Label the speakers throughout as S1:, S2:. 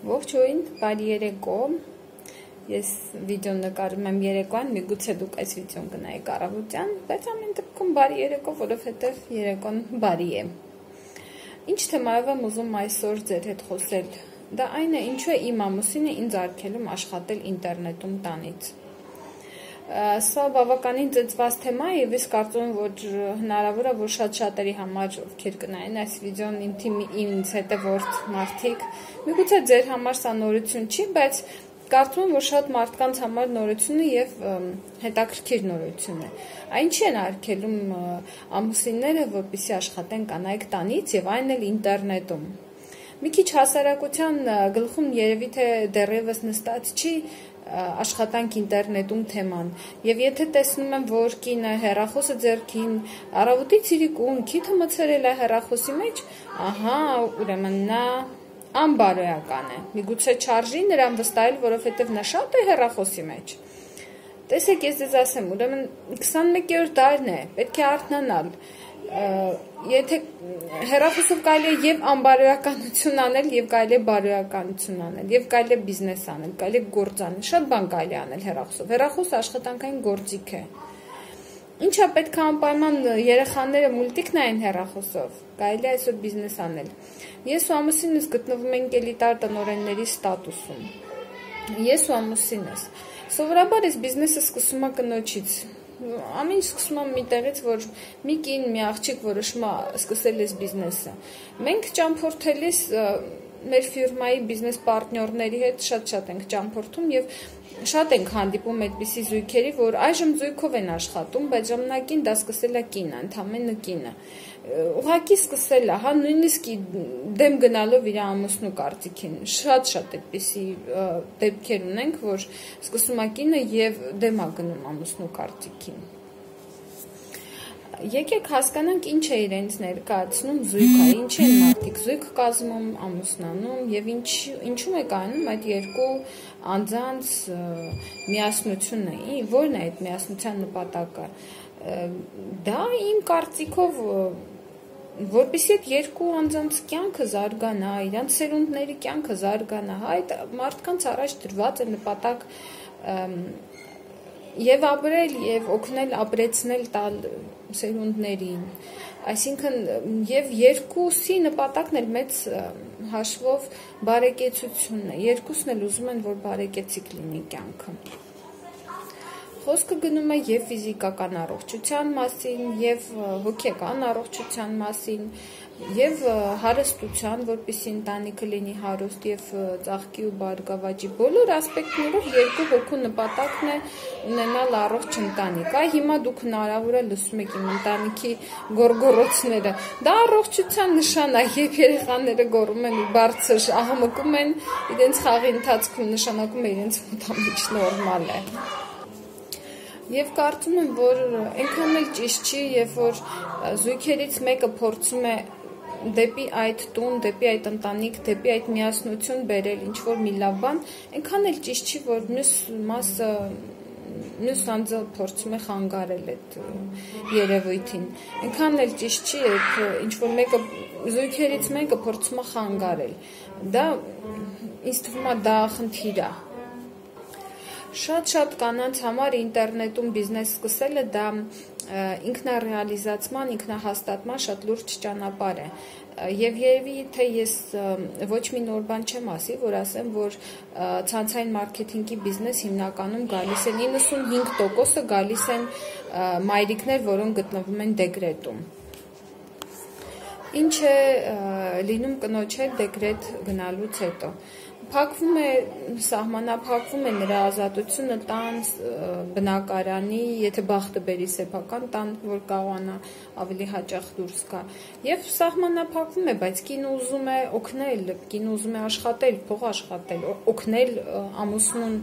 S1: Ողջույն, բարի երեկո, ես վիդեո նկարում եմ երեկոյան, միգուցե դուք այս վիդեոն գնայիք առավոտյան, բայց ամեն դեպքում բարի երեկո, որովհետև երեկոն բարի է։ Ինչ թեմայով եմ ուզում այսօր ձեր հետ խոսել, դա այն է, ինչու է իմ ամուսինը ինձ արգելում աշխատել ինտերնետում տանից։ Սա բավականին ծեծված թեմա է եւ ես կարծում եմ, որ հնարավոր է, որ շատ-շատերի համար, ովքեր կնայեն այս վիդեոն, ինձ հետևորդ մարդիկ, միգուցե ձեր համար սա նորություն չի, բայց կարծում եմ, որ շատ մարդկանց համար նորություն է եւ հետաքրքիր նորություն է։ Ինչի են արգելում ամուսինները, որպեսզի աշխատեն կանայք տանից եւ այն էլ ինտերնետում։ Մի քիչ հասարակության գլխում երևի թե դեռևս նստած չի աշխատանք ինտերնետում թեման եւ եթե տեսնում եմ, որ կինը հեռախոսը ձեռքին առավոտից իրիկուն քիթը մցրել է հեռախոսի մեջ, ահա, ուրեմն նա անբարոյական է։ Միգուցե չարժի նրան վստահել, որովհետեւ նա շատ է հեռախոսի մեջ։ Տեսեք, ես ձեզ ասեմ, ուրեմն 21-րդ դարն է, պետք է արթնանալ։ Եթե հեռախոսով կարելի է եւ անբարոյականություն անել, եւ կարելի է բարոյականություն անել, եւ կարելի է բիզնես անել, կարելի է գործ անել, շատ բան կարելի է անել հեռախոսով։ Հեռախոսը աշխատանքային գործիք է։ Ինչա պետք է անպայման երեխաները մուլտիկ նայեն հեռախոսով, կարելի է այսօր բիզնես անել։ Ես ու ամուսինս գտնվում ենք էլիտար տնօրենների ստատուսում։ Ես ու ամուսինս։ Սովորաբար այս բիզնեսը սկսում է կնոջից։ Ամեն ինչ սկսում եմ մի տեղից, որ մի կին, մի աղջիկ որոշում է սկսել այս բիզնեսը։ Մենք ճամփորդելիս մեր ֆիրմայի բիզնես պարտներների հետ շատ ենք ճամփորդում եւ շատ ենք հանդիպում այդպիսի զույգերի, որ այժմ զույգով են աշխատում, բայց ժամանակին դա սկսել է կինը, ընդամենը կինը։ Ուղղակի սկսել է, հա, նույնիսկ դեմ գնալով իր ամուսնու կարծիքին։ Շատ այդպիսի դեպքեր ունենք, որ սկսում է կինը եւ դեմ է գնում ամուսնու կարծիքին։ Եկեք հասկանանք ինչ է իրենց ներկայացնում զույգը, ինչ են մարդիկ զույգ կազմում, ամուսնանում եւ ինչու է կայանում այդ երկու անձանց միասնությունը, որն է այդ միասնության նպատակը։ Դա իմ կարծիքով որպեսզի այդ երկու անձանց կյանքը զարգանա, իրանց սերունդների կյանքը զարգանա, այդ մարդկանց առաջ դրված է նպատակ եւ ապրել եւ օգնել ապրեցնել տալ սերունդներին, այսինքն եւ երկուսի նպատակն էլ մեծ հաշվով բարեկեցությունն է, երկուսն էլ ուզում են, որ բարեկեցիկ լինի կյանքը։ Խոսքը գնում է եւ ֆիզիկական առողջության մասին, եւ հոգեկան առողջության մասին, եւ հարստության, որպեսզի ընտանիքը լինի հարուստ եւ ծաղկի ու բարգավաճի բոլոր ասպեկտներով երկու հոգու նպատակն է ունենալ առողջ ընտանիք։ Այ հիմա դուք հնարավոր է լսում եք իմ ընտանիքի գոռգոռոցները։ Դա առողջության նշան է, երբ երեխաները գոռում են ու բարձր աղմկում են, իրենց խաղի ընթացքում նշանակում է իրենց մտամիջ նորմալ է։ Եվ կարծում եմ, որ այնքան էլ ճիշտ չի, երբ որ զույգերից մեկը փորձում է դեպի այդ տուն, դեպի այդ ընտանիք, դեպի այդ միասնություն բերել ինչ-որ մի լավ բան, այնքան էլ ճիշտ չի, որ մյուս անձը փորձում է խանգարել այդ երևույթին։ Այնքան էլ ճիշտ չի, երբ ինչ-որ մեկը զույգերից մեկը փորձում է խանգարել։ Դա ինձ թվում է դա խնդիր է։ Շատ կանանց համար ինտերնետում բիզնես սկսելը դա ինքնառեալիզացման, ինքնահաստատման շատ լուրջ ճանապարհ է։ Եվ երևի թե ես ոչ մի նոր բան չեմ ասի, որ ասեմ, որ ցանցային մարքեթինգի բիզնես հիմնականում գալիս է 95%-ը գալիս են մայրիկներ, որոնք գտնվում են դեկրետում։ Ինչ է լինում կնոջ հետ դեկրետ գնալուց հետո։ Փակվում է, սահմանափակվում է նրա ազատությունը տան, բնակարանի, եթե բախտը բերի սեփական տան, որ կարողանա ավելի հաճախ դուրս գա։ Եվ սահմանափակվում է, բայց կինը ուզում է օգնել, կինը ուզում է աշխատել, փող աշխատել, օգնել ամուսնուն,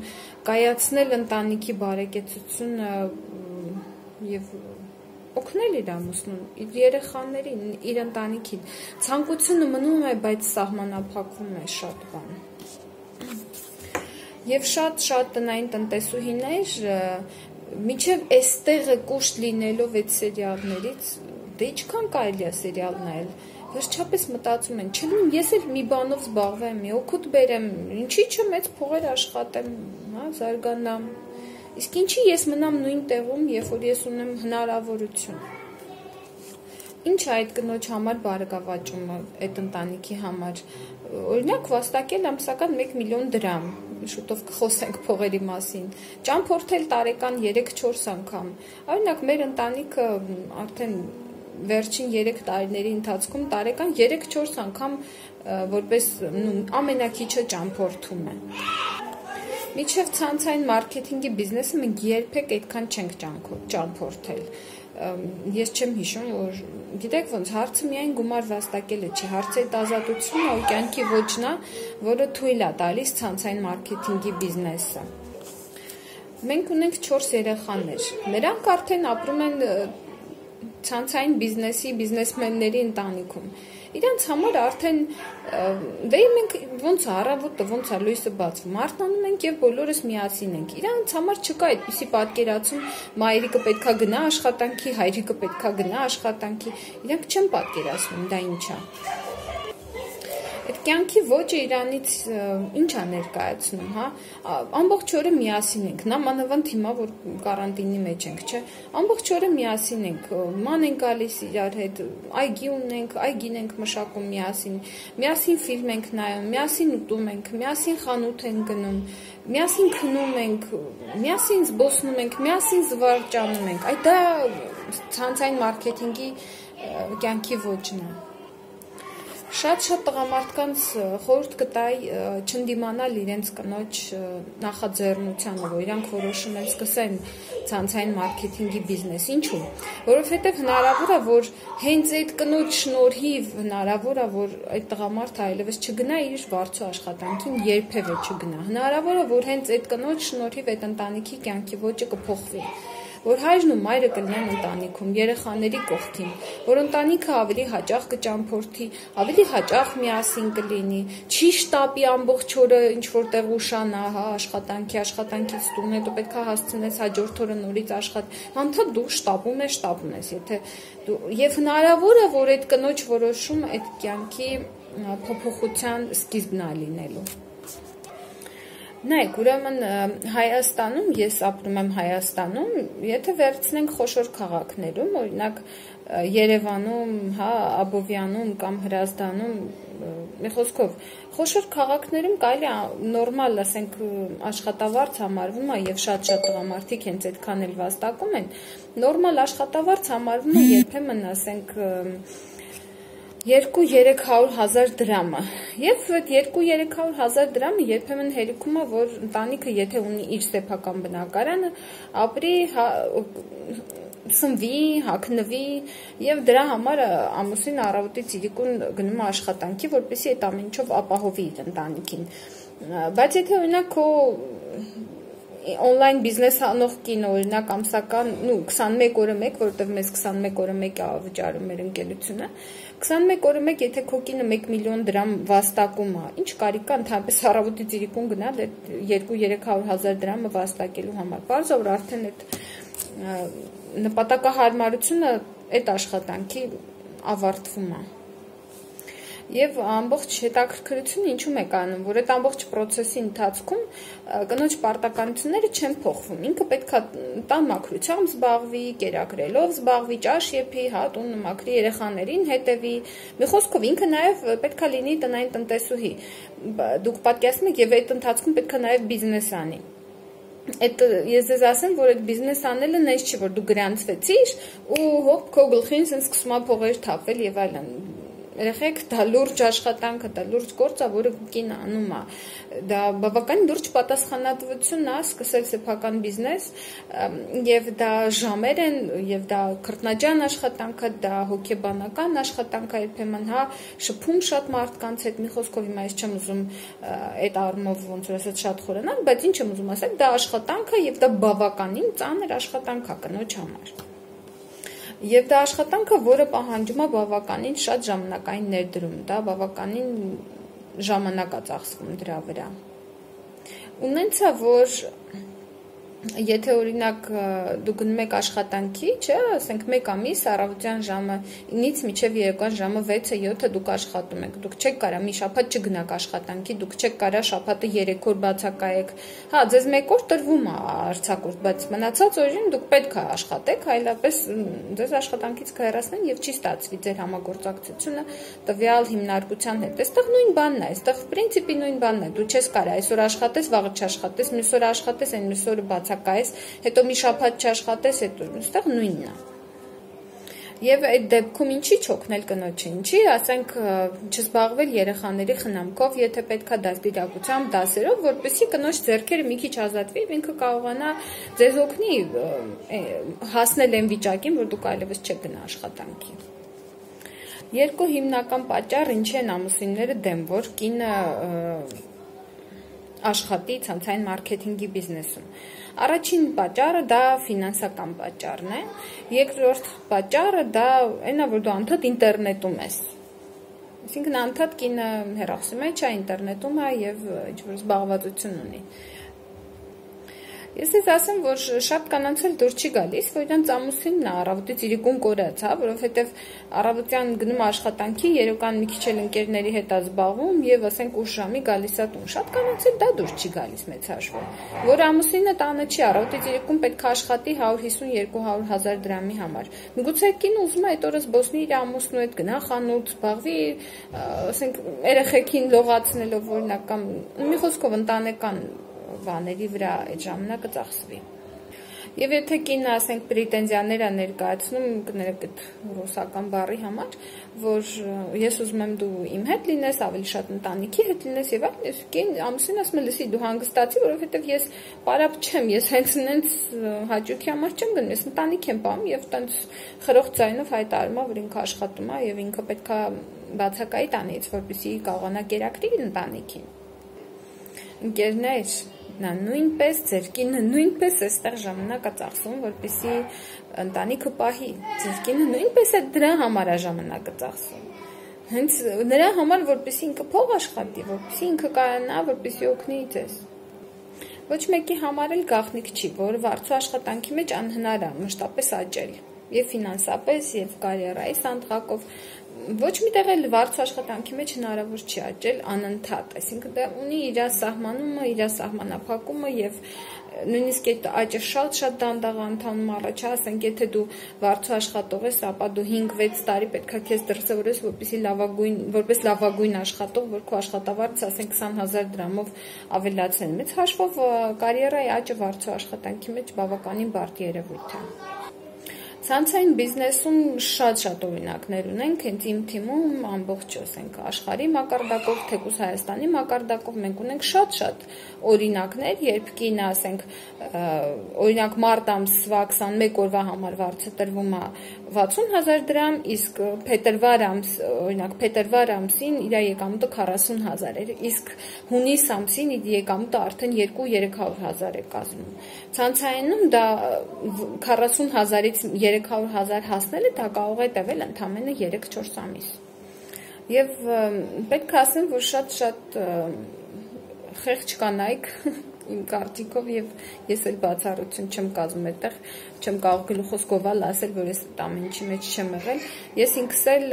S1: կայացնել ընտանիքի բարեկեցությունը եւ օգնել իր ամուսնուն, իր երեխաներին, իր ընտանիքին։ Ցանկությունը մնում է, բայց սահմանափակվում է շատ բան։ Եվ շատ տնային տնտեսուհիներ մինչև այստեղը կուշտ լինելով այդ սերիալներից, դե ինչքան կարելի է սերիալ նայել, վերջապես մտածում են, չլինի ես էլ մի բանով զբաղվեմ, մի օգուտ բերեմ, ինչի՞ չէ մեծ փողեր աշխատեմ, հա, զարգանամ։ Իսկ ինչի ես մնամ նույն տեղում, երբ որ ես ունեմ հնարավորություն։ Ինչ է այդ կնոջ համար բարգավաճումը այդ ընտանիքի համար։ Օրինակ վաստակել ամսական 1 միլիոն դրամ, շուտով կխոսենք փողերի մասին, ճամփորդել տարեկան 3-4 անգամ։ Օրինակ մեր ընտանիքը արդեն վերջին 3 տարիների ընթացքում տարեկան 3-4 անգամ որպես ամենակիչը ճամփորդում է։ Միջև ցանցային մարքեթինգի բիզնեսը մենք երբեք այդքան չենք ճամփորդել։ Ես չեմ հիշում, որ գիտեք ոնց հարցը միայն գումար վաստակելը չի, հարցը այդ ազատությունն ու կյանքի ոճն է, որը թույլ է տալիս ցանցային մարքեթինգի բիզնեսը։ Մենք ունենք 4 երեխաներ։ Նրանք արդեն ապրում են ցանցային բիզնեսի բիզնեսմենների ընտանիքում։ Իրանց համար արդեն դե մենք ոնց է առավոտը ոնց է լույսը բացվում, արթնանում ենք եւ բոլորս միասին ենք։ Իրանց համար չկա այդպիսի պատկերացում, մայրիկը պետքա գնա աշխատանքի, հայրիկը պետքա գնա աշխատանքի։ Իրանք չեն պատկերացնում դա ինչ է։ Այդ կյանքի ոճը իրանից ինչ է ներկայացնում, հա, ամբողջ օրը միասին ենք, նամանավանդ հիմա որ կարանտինի մեջ ենք, չէ, ամբողջ օրը միասին ենք, ման ենք գալիս իրար հետ, այգի ունենք, այգին ենք մշակում միասին ֆիլմ ենք նայում, միասին ուտում ենք, միասին խանութ ենք գնում, միասին քնում ենք, միասին զբոսնում ենք, միասին զվարճանում ենք, այդ դա ցանցային մարքեթինգի կյանքի ոճն է։ Շատ տղամարդկանց խորհուրդ կտայի չընդդիմանալ իրենց կնոջ նախաձեռնությանը, որ իրանք որոշում են սկսեն ցանցային մարքեթինգի բիզնես։ Ինչու՞։ Որովհետև հնարավոր է, որ հենց այդ կնոջ շնորհիվ հնարավոր է, որ այդ տղամարդը այլևս չգնա իր վարձու աշխատանքին, երբևէ չգնա։ Հնարավոր է, որ հենց այդ կնոջ շնորհիվ այդ ընտանիքի կյանքի ոճը կփոխվի։ Որ հայրն ու մայրը կլինեն ընտանիքում, երեխաների կողքին, որ ընտանիքը ավելի հաճախ կճամփորդի, ավելի հաճախ միասին կլինի, չի շտապի ամբողջ օրը ինչ որտեղ ուշանա, հա, աշխատանքից տուն, հետո պետքա հասցնես հաջորդ օրը նորից աշխատի, հանդա դու շտապում ես, եթե դու եւ հնարավոր է, որ այդ կնոջ որոշում այդ կյանքի փոփոխության սկիզբն է լինելու։ Նայեք, ուրեմն Հայաստանում, ես ապրում եմ Հայաստանում, եթե վերցնենք խոշոր քաղաքներում, օրինակ Երևանում, հա, Աբովյանում կամ Հրազդանում, մի խոսքով, խոշոր քաղաքներում կարելի է նորմալ, ասենք, աշխատավարձ համարվում է եւ շատ տղամարդիկ հենց այդքան էլ վաստակում են, նորմալ աշխատավարձ համարվում է երբեմն, ասենք, 2-300 հազար դրամը և 2-300 հազար դրամը երբեմն հերիքում է, որ ընտանիքը եթե ունի իր սեփական բնակարանը, ապրի, սնվի, հագնվի և դրա համար ամուսինը առավոտից իրիկուն գնում է աշխատանքի, որպեսզի այդ ամեն ինչով ապահովի իր ընտանիքին, բայց եթե օրինակ քո on-line բիզնես անող կինը, օրինակ ամսական 21 օրը մեկ, որովհետև մեզ 21 օրը մեկ է վճարում մեր ընկերությունը, 21 օրը մեկ, եթե քո կինը 1 միլիոն դրամ վաստակում է, ինչ կարիք կա ընդհանրապես առավոտից իրիկուն գնալ 2-300 հազար դրամը վաստակելու համար, պարզ որ արդեն այդ նպատակահարմարությունը այդ աշխատանքի ավարտվում է։ Եվ ամբողջ հետաքրքրությունը ինչու՞մ է կանում, որ այդ ամբողջ process-ի ընթացքում կնոջ պարտականությունները չեն փոխվում։ Ինքը պետքա տան մաքրությամբ զբաղվի, կերակրելով զբաղվի, ճաշ եփի, հա, տունը մաքրի, երեխաներին հետևի։ Մի խոսքով ինքը նաև պետքա լինի տնային տնտեսուհի։ Դուք պատկերացնում եք, եւ այդ ընթացքում պետքա նաև բիզնես անի։ Այդ ես ձեզ ասեմ, որ այդ բիզնես անելը նենց չի, որ դու գրանցվեցիր ու հոպ քո գլխին sense սկսում է փողեր թափվել եւ այլն։ Երեխեք, դա լուրջ աշխատանք է, դա լուրջ գործ է, որը կին անում է։ Դա բավականին լուրջ պատասխանատվություն է, սկսել սեփական բիզնես, եւ դա ժամեր են, եւ դա քրտնաջան աշխատանք է, դա հոգեբանական աշխատանք է, երբեմն, հա, շփում շատ մարդկանց հետ, մի խոսքով հիմա ես չեմ ուզում այդ առումով ոնց որ ասած շատ խորանալ, բայց ինչ եմ ուզում ասել, դա աշխատանք է եւ դա բավականին ծանր աշխատանք է կնոջ համար։ Եվ դա աշխատանքը, որը պահանջում է բավականին շատ ժամանակային ներդրում, դա բավականին ժամանակ է ծախսվում դրա վրա։ Ունեցա, որ Եթե օրինակ դու գնում եք աշխատանքի, չէ, ասենք 1 ամիս առավոտյան ժամը 9-ից մինչև երեկոյան ժամը 6-7-ը դուք աշխատում եք։ Դուք չեք կարա մի շաբաթ չգնաք աշխատանքի, դուք չեք կարա շաբաթը 3 օր բացակայեք։ Հա, ձեզ 1 օր տրվում է արձակուրդ, բայց մնացած օրերին դուք պետք է աշխատեք, այլապես ձեզ աշխատանքից կհեռացնեն եւ չի ստացվի ձեր համագործակցությունը տվյալ հիմնարկության հետ։ Այստեղ նույն բանն է, այստեղ պրինցիպի նույն բանն է։ Դու չես կարա այսօր աշխատես, վաղը չաշխատես, մյուս օր աշխատես, այն մյուս օրը բացակայես, հետո մի շաբաթ չաշխատես, հետո այստեղ նույնն է։ Եվ այդ դեպքում ինչի չօգնել կնոջը, ինչի, ասենք, չզբաղվել երեխաների խնամքով, եթե պետքա դաստիարակությամբ, դասերով, որպեսզի կնոջ ձեռքերը մի քիչ ազատվի, ինքը կարողանա ձեզ օգնի հասնել այն վիճակին, որ դուք այլևս չեք գնա աշխատանքի։ Երկու հիմնական պատճառ ինչի են ամուսինները դեմ, որ կինը աշխատի ցանցային մարքեթինգի բիզնեսում։ Առաջին պատճառը դա ֆինանսական պատճառն է, երկրորդ պատճառը դա այն է, որ դու անդադ ինտերնետում ես։ Այսինքն անդադ կինը հեռախոսի մեջ է, ինտերնետում է եւ ինչ-որ զբաղվածություն ունի։ Ես ես ասեմ, որ շատ կանանց էլ դուր չի գալիս, որ իրանց ամուսինն է առավոտից իրիկուն կորած, հա, որովհետև առավոտյան գնում աշխատանքի, երեկոյան մի քիչ էլ ընկերների հետ է զբաղվում եւ ասենք 8 ժամի գալիս է տուն։ Շատ կանանց էլ դա դուր չի գալիս մեծ հաշվով, որ ամուսինը տանը չի, առավոտից իրիկուն պետք է աշխատի 150-200 հազար դրամի համար։ Միգուցե կինը ուզում է այդ օրը զբոսնի իր ամուսնու հետ, գնա խանութ, զբաղվի, ասենք երեխեքին լողացնելով օրինակ կամ մի խոսքով ընտանեկան բաների վրա այդ ժամանակը ծախսվի։ Եվ եթե կինը, ասենք, պրետենզիաներ է ներկայացնում, կներեք այդ ռուսական բառի համար, որ ես ուզում եմ դու իմ հետ լինես, ավելի շատ ընտանիքի հետ լինես եւ այլն, կին ամուսինը ասում է, լսի, դու հանգստացի, որովհետեւ ես պարապ չեմ, ես հենց նենց հաճույքի համար չեմ գնում, ես ընտանիք եմ պահում եւ տենց խրոխտ ձայնով հայտարարում, որ ինքը աշխատում է եւ ինքը պետքա բացակայի տանից, որպեսզի կարողանա կերակրի ընտանիքին։ Ընկերներ, նա նույնպես ձեր կինը նույնպես էստեղ ժամանակ է ծախսում, որպեսզի ընտանիքը պահի։ Ձեր կինը նույնպես է դրա համար է ժամանակը ծախսում։ Հենց նրա համար, որպեսզի ինքը փող աշխատի, որպեսզի ինքը կարողանա, որպեսզի օգնի ձեզ։ Ոչ մեկի համար էլ գաղտնիք չի, որ վարձու աշխատանքի մեջ անհնար է մշտապես աճել, եւ ֆինանսապես, եւ կարիերայի սանդղակով։ Ոչ միտեղ էլ վարձու աշխատանքի մեջ հնարավոր չի աճել անընդհատ, այսինքն դա ունի իր սահմանումը, իր սահմանափակումը եւ նույնիսկ այդ աճը շատ դանդաղ ընթանում առաջ, ասենք, եթե դու վարձու աշխատող ես, ապա դու 5-6 տարի պետքա քեզ դրսևորես, որպես լավագույն աշխատող, որ քո աշխատավարձը, ասենք, 20,000 դրամով ավելացնեն։ Մեծ հաշվով կարիերայի աճը վարձու աշխատանքի մեջ բավականին բարդ երևույթ է։ Ցանցային բիզնեսում շատ օրինակներ ունենք, հենց իմ թիմում ամբողջ, ասենք, աշխարհի մակարդակով, թեկուզ Հայաստանի մակարդակով մենք ունենք շատ օրինակներ, երբ կինը, ասենք, օրինակ մարտ ամսվա 21 օրվա համար վարձը տրվում է 60,000 դրամ, իսկ փետրվար ամսին իր եկամուտը 40,000 էր, իսկ հունիս ամսին իր եկամուտը արդեն 200-300,000 է կազմում։ Ցանցայինում դա 40,000-ից 300,000 հասնելը դա կարող է տևել ընդամենը 3-4 ամիս։ Եվ պետք է ասեմ, որ շատ խեղճ կանայք իմ կարծիքով եւ ես էլ բացառություն չեմ կազմում այդտեղ, չեմ կարող գլուխս գովալ ասել, որ ես ամեն ինչի մեջ չեմ եղել։ Ես ինքս էլ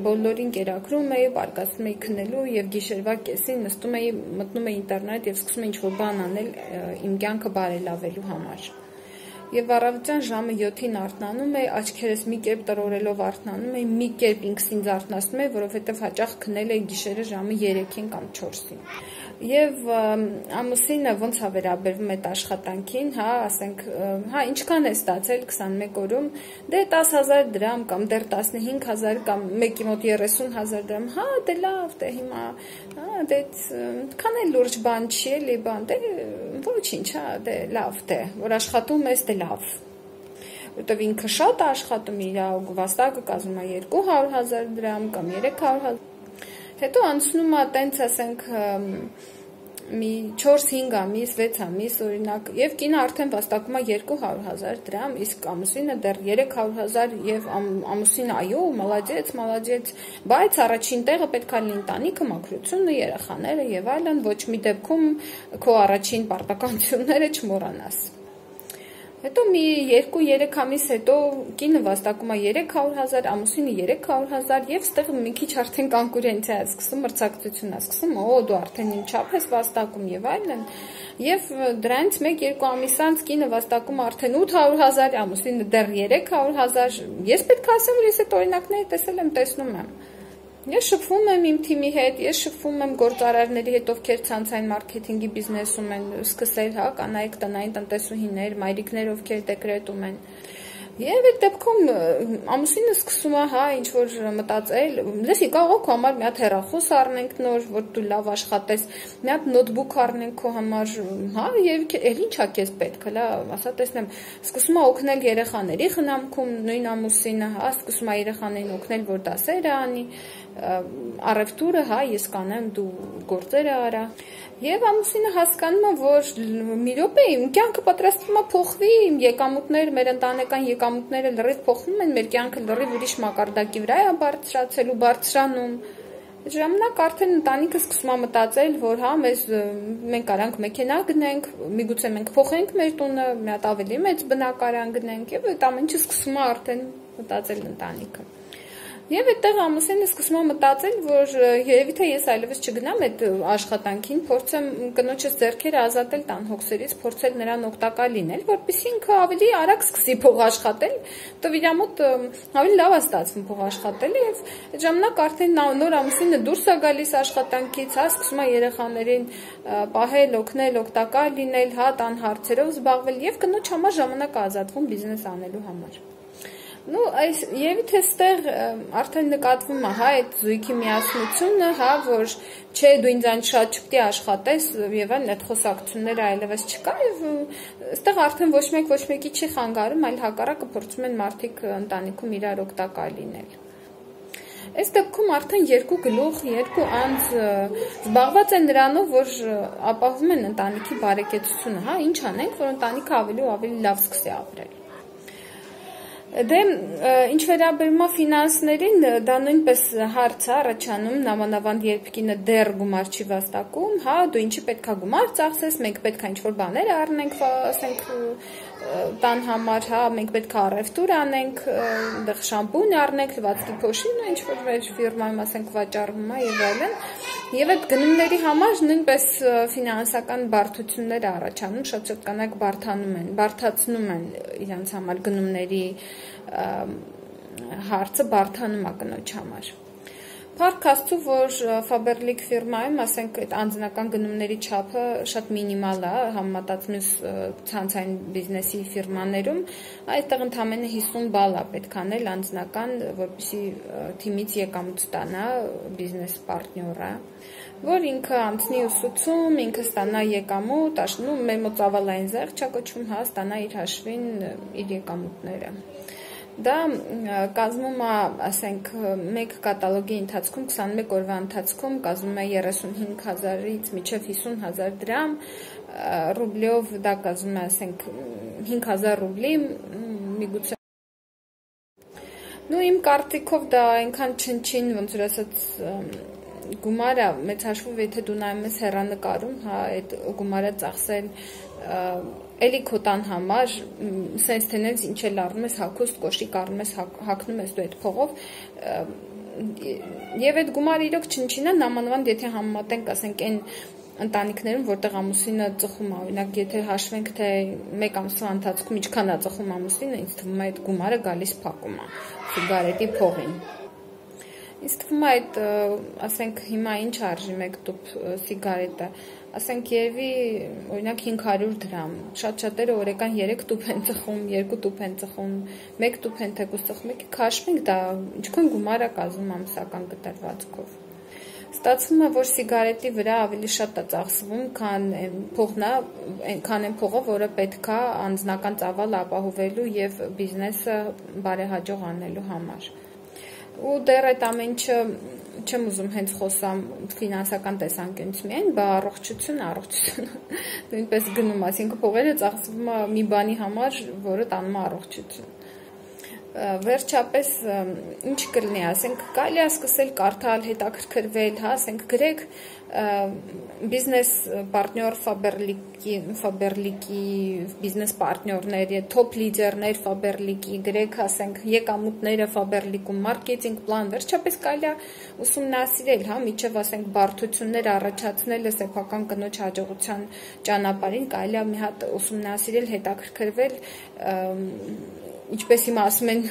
S1: բոլորին կերակրում էի, բարգացնում էի քնելու եւ գիշերվա կեսին մտնում էի ինտերնետ եւ սկսում էի ինչ-որ բան անել իմ կյանքը բարելավելու համար։ Եվ առավոտյան ժամը 7-ին արթնանում էի, աչքերս մի կերպ տրորելով արթնանում էի, մի կերպ ինքս ինձ արթնացնում էի, որովհետև հաճախ քնել էի գիշերը ժամը 3-ին կամ 4-ին։ Եվ ամուսինը ոնց է վերաբերվում այդ աշխատանքին, հա, ասենք, հա, ինչքան է ստացել 21 օրում, դե 10,000 դրամ կամ դեռ 15,000 կամ մեկի մոտ 30,000 դրամ, հա, դե լավ, դե հիմա, հա, դե քան էլ լուրջ բան չի էլի, բան, դե ոչինչ, հա, դե լավ, դե որ աշխատում ես, դե լավ։ Որտեվ ինքը շատ է աշխատում, իր վաստակը կազմում է 200,000 դրամ կամ 300,000։ Հետո անցնում է տենց, ասենք, մի 4-5 ամիս, 6 ամիս, օրինակ, եւ կինը արդեն վաստակում է 200,000 դրամ, իսկ ամուսինը դեռ 300,000 եւ ամուսինը այո, մալադեց, բայց առաջին տեղը պետք է լինի ընտանիքը, մաքրությունը, երեխաները եւ այլն, ոչ մի դեպքում քո առաջին պարտականությունները չմոռանաս։ Հետո մի 2-3 ամիս հետո կինը վաստակում է 300,000, ամուսինը 300,000 եւ ստեղ մի քիչ արդեն կոնկուրենցիա է սկսում, մրցակցություն է սկսում, դու արդեն իմ չափ ես վաստակում եւ այլն։ Եվ դրանից 1-2 ամիս անց կինը վաստակում արդեն 800,000, ամուսինը դեռ 300,000։ Ես պետք է ասեմ, որ ես այդ օրինակները տեսել եմ, տեսնում եմ։ Ես շփվում եմ իմ թիմի հետ, ես շփվում եմ գործարարների հետ, ովքեր ցանցային մարքեթինգի բիզնեսում են սկսել, հա, կանայք տնային տնտեսուհիներ, մայրիկներ, ովքեր դեկրետում են։ Եվ այդ դեպքում ամուսինը սկսում է, հա, ինչ որ մտածել, լսի, կարող քո համար մի հատ հեռախոս առնենք նոր, որ դու լավ աշխատես, մի հատ նոթբուք առնենք քո համար, հա, եւ էլ ինչ է քեզ պետք, հլա, ասա տեսնեմ, սկսում է օգնել երեխաների խնամքում, նույն ամուսինը, հա, սկսում է երեխաներին օգնել, որ դասերը անի, առևտուրը, հա, ես կանեմ, դու գործերը արա։ Եվ ամուսինը հասկանում է, որ մի րոպե իմ կյանքը պատրաստվում է փոխվի, իմ եկամուտները, մեր ընտանեկան եկամուտները լրիվ փոխվում են, մեր կյանքը լրիվ ուրիշ մակարդակի վրա է բարձրանում։ Ժամանակ արդեն ընտանիքը սկսում է մտածել, որ հա, մենք արանք մեքենա գնենք, միգուցե մենք փոխենք մեր տունը, մի հատ ավելի մեծ բնակարան գնենք, եւ այդ ամենը սկսում է արդեն մտածել ընտանիքը։ Եվ այդտեղ ամուսինը սկսում է մտածել, որ երևի թե ես այլևս չգնամ այդ աշխատանքին, փորձեմ կնոջս ձեռքերը ազատել տան հոգսերից, փորձել նրան օգտակար լինել, որպեսզի ինքը ավելի արագ սկսի փող աշխատել, տվ իր մոտ ավելի լավ է ստացվում փող աշխատել, եւ այդ ժամանակ արդեն նոր ամուսինը դուրս է գալիս աշխատանքից, հա, սկսում է երեխաներին պահել, օգնել, օգտակար լինել, հա, տան հարցերով զբաղվել եւ կնոջ համար ժամանակ է ազատվում բիզնես անելու համար։ Ну, այս եւ թե ստեղ արդեն նկատվում է, հա, այդ զույգի միասնությունը, հա, որ չէ, դու ինձ շատ չպետք է աշխատես եւ այլն, այդ խոսակցությունները այլևս չկա եւ այստեղ արդեն ոչ մեկի չի խանգարում, այլ հակառակը փորձում են մարդիկ ընտանիքում իրար օգտակար լինել։ Այս դեպքում արդեն երկու գլուխ, երկու անձ զբաղված են նրանով, որ ապահովում են ընտանիքի բարեկեցությունը, հա, ինչ անենք, որ ընտանիքը ավելի ու ավելի լավ սկսի ապրել։ Դե ինչ վերաբերում է ֆինանսներին, դա նույնպես հարց է առաջանում, նամանավանդ երբ կինը դեռ գումար չի վաստակում, հա, դու ինչի պետքա գումար ծախսես, մենք պետքա ինչ-որ բաներ առնենք, ասենք տան համար, հա, մենք պետքա առևտուր անենք, դեռ շամպուն առնենք, լվացքի փոշին, ինչ-որ մեր ֆիրմայում, ասենք, վաճառվում է եւ այլն։ Եվ այդ գնումների համար նույնպես ֆինանսական բարդություններ է առաջանում, շատ կանայք բարդացնում են իրենց համար գնումների հարցը բարդանում է կնոջ համար։ Փառք Աստծո, որ Faberlic ֆիրմայում, ասենք, այդ անձնական գնումների չափը շատ մինիմալ է համեմատած մյուս ցանցային բիզնեսի ֆիրմաներում, այդտեղ ընդամենը 50 բալ է պետք անել անձնական, որպեսզի թիմից եկամուտ ստանա բիզնես պարտները, որ ինքը անցնի ուսուցում, ինքը ստանա եկամուտ, մեր մոտ ծավալային զեղչ է կոչվում, հա, ստանա իր հաշվին իր եկամուտները։ Դա կազմում է, ասենք, մեկ կատալոգի ընթացքում, 21 օրվա ընթացքում կազմում է 35,000-ից մինչև 50,000 դրամ, ռուբլիով դա կազմում է, ասենք, 5,000 ռուբլի, միգուցե։ Ну, իմ կարծիքով դա այնքան չնչին, ոնց որ ասած, գումարը մեծ հաշվով, եթե դու նայում ես հեռանկարում, հա, այդ գումարը ծախսել էլի քո տան համար, սենց թենից ինչ էլ առնում ես, հագուստ, կոշիկ առնում ես, հագնում ես դու այդ փողով, եւ այդ գումարը իրոք չնչին է, նամանավանդ եթե համեմատենք, ասենք, այն ընտանիքներում, որտեղ ամուսինը ծխում է, օրինակ, եթե հաշվենք, թե մեկ ամսվա ընթացքում ինչքան է ծխում ամուսինը, ինձ թվում է այդ գումարը գալիս փակում է սիգարետի փողին։ Ինձ թվում է այդ, ասենք, հիմա ինչ արժի մեկ տուփ սիգարետը, ասենք, երևի, օրինակ 500 դրամ, շատ-շատերը օրական 3 տուփ են ծխում, 2 տուփ են ծխում, 1 տուփ են թեկուզ ծխում, եկեք քաշվենք, դա ինչքան գումար է կազմում ամսական կտրվածքով։ Ստացվում է, որ սիգարետի վրա ավելի շատ է ծախսվում, քան այն փողը, որը պետք է անձնական ծավալ ապահովելու եւ բիզնեսը բարեհաջող անելու համար։ Ու դեռ այդ ամեն ինչը չեմ ուզում հենց խոսամ ֆինանսական տեսանկյունից միայն, բա առողջությունը նույնպես գնում, այսինքն փողերը ծախսվում է մի բանի համար, որը տանում է առողջություն։ Վերջապես ինչ կլինի, ասենք կարելի է սկսել կարդալ, հետաքրքրվել, հա, ասենք գրեք բիզնես պարտներ Faberlic-ի բիզնես պարտներներ, top լիդերներ Faberlic-ի, գրեք, ասենք եկամուտները Faberlic-ում, մարքեթինգ պլան, վերջապես կարելի է ուսումնասիրել, հա, միջև ասենք բարդություններ առաջացնելը սեփական կնոջ հաջողության ճանապարհին, կարելի է մի հատ ուսումնասիրել, հետաքրքրվել, ինչպես հիմա ասում են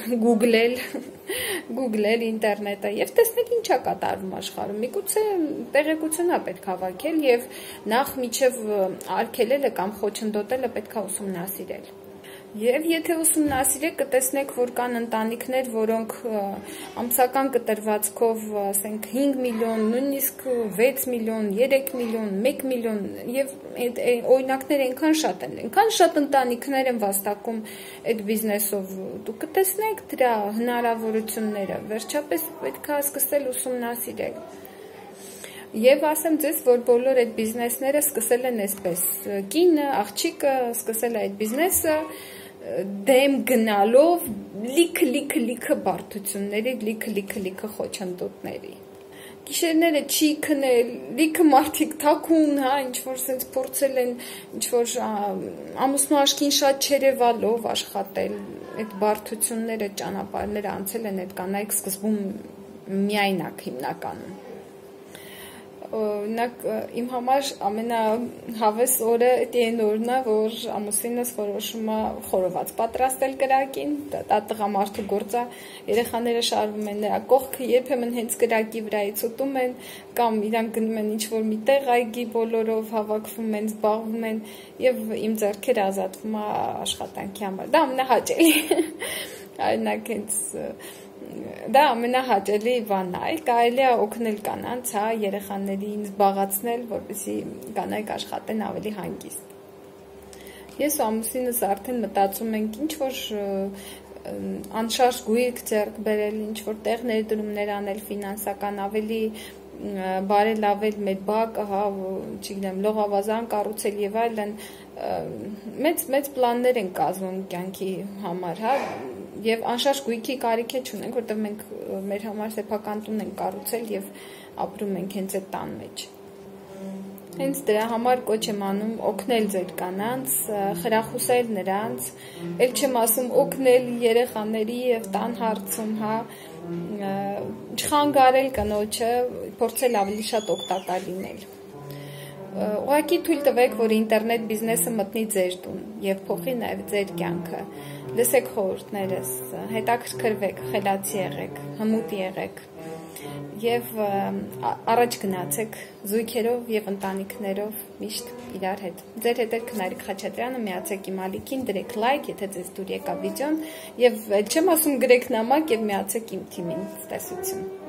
S1: Google-ել ինտերնետը եւ տեսնել ինչա կատարվում աշխարհում։ Միգուցե տեղեկություն է պետք հավաքել եւ նախ միջև արգելելը կամ խոչընդոտելը պետք է ուսումնասիրել։ Եվ եթե ուսումնասիրեք, կտեսնեք, որ կան ընտանիքներ, որոնք ամսական կտրվածքով, ասենք 5 միլիոն, նույնիսկ 6 միլիոն, 3 միլիոն, 1 միլիոն եւ այդ օրինակները այնքան շատ ընտանիքներ են վաստակում այդ բիզնեսով։ Դուք կտեսնեք դրա հնարավորությունները, վերջապես պետք է սկսել ուսումնասիրել։ Եվ ասեմ ձեզ, որ բոլոր այդ բիզնեսները սկսել են այսպես, կինը, աղջիկը սկսել է այդ բիզնեսը դեմ գնալով լիքը բարդությունների, լիքը խոչընդոտների։ Գիշերները չի քնել, լիքը մարդիկ թաքուն, հա, ինչ-որ սենց փորձել են, ինչ-որ ամուսնու աչքին շատ չերևալով աշխատել, այդ բարդությունները, ճանապարհները անցել են այդ կանայք սկզբում միայնակ հիմնականում։ Օրինակ իմ համար ամենահավես օրը այն օրն է, որ ամուսինս որոշում է խորոված պատրաստել կրակին, դա տղամարդու գործ է, երեխաները շարվում են նրա կողքը, երբեմն հենց կրակի վրայից ուտում են, կամ իրանք գնում են ինչ-որ մի տեղ այգի բոլորով հավաքվում են, զբաղվում են եւ իմ ձեռքերը ազատվում է աշխատանքի համար։ Դա ամենահաճելի։ Օրինակ հենց դա ամենահաճելի բանն է, կարելի է օգնել կանանց, հա, երեխաներին զբաղացնել, որպեսզի կանայք աշխատեն ավելի հանգիստ։ Ես ու ամուսինս արդեն մտածում ենք ինչ-որ անշարժ գույք ձեռք բերել, ինչ-որ տեղ ներդրումներ անել ֆինանսական, ավելի բարելավել մեր բակը, հա, չգիտեմ, լողավազան կառուցել եւ այլն, մեծ պլաններ են կազմում կյանքի համար, հա, եւ անշարժ գույքի կարիք չունենք, որտեղ մենք մեր համար սեփական տուն ենք կառուցել եւ ապրում ենք հենց այդ տան մեջ։ Հենց դրա համար կոչ եմ անում օգնել ձեր կանանց, խրախուսել նրանց, ել չեմ ասում օգնել երեխաների եւ տան հարցում, հա, չխանգարել կնոջը, փորձել ավելի շատ օգտակար լինել։ Ուղղակի թույլ տվեք, որ ինտերնետ բիզնեսը մտնի ձեր տուն եւ փոխի նաեւ ձեր կյանքը։ Լսեք խորհուրդներս, հետաքրքրվեք, խելացի եղեք, հմուտ եղեք եւ առաջ գնացեք զույգերով եւ ընտանիքներով միշտ իրար հետ։ Ձեր հետ է Քնարիկ Խաչատրյանը, միացեք իմ ալիքին, դրեք լայք, եթե ձեզ դուր եկա վիդեոն եւ չեմ ասում գրեք նամակ եւ միացեք իմ թիմին։ Տեսություն։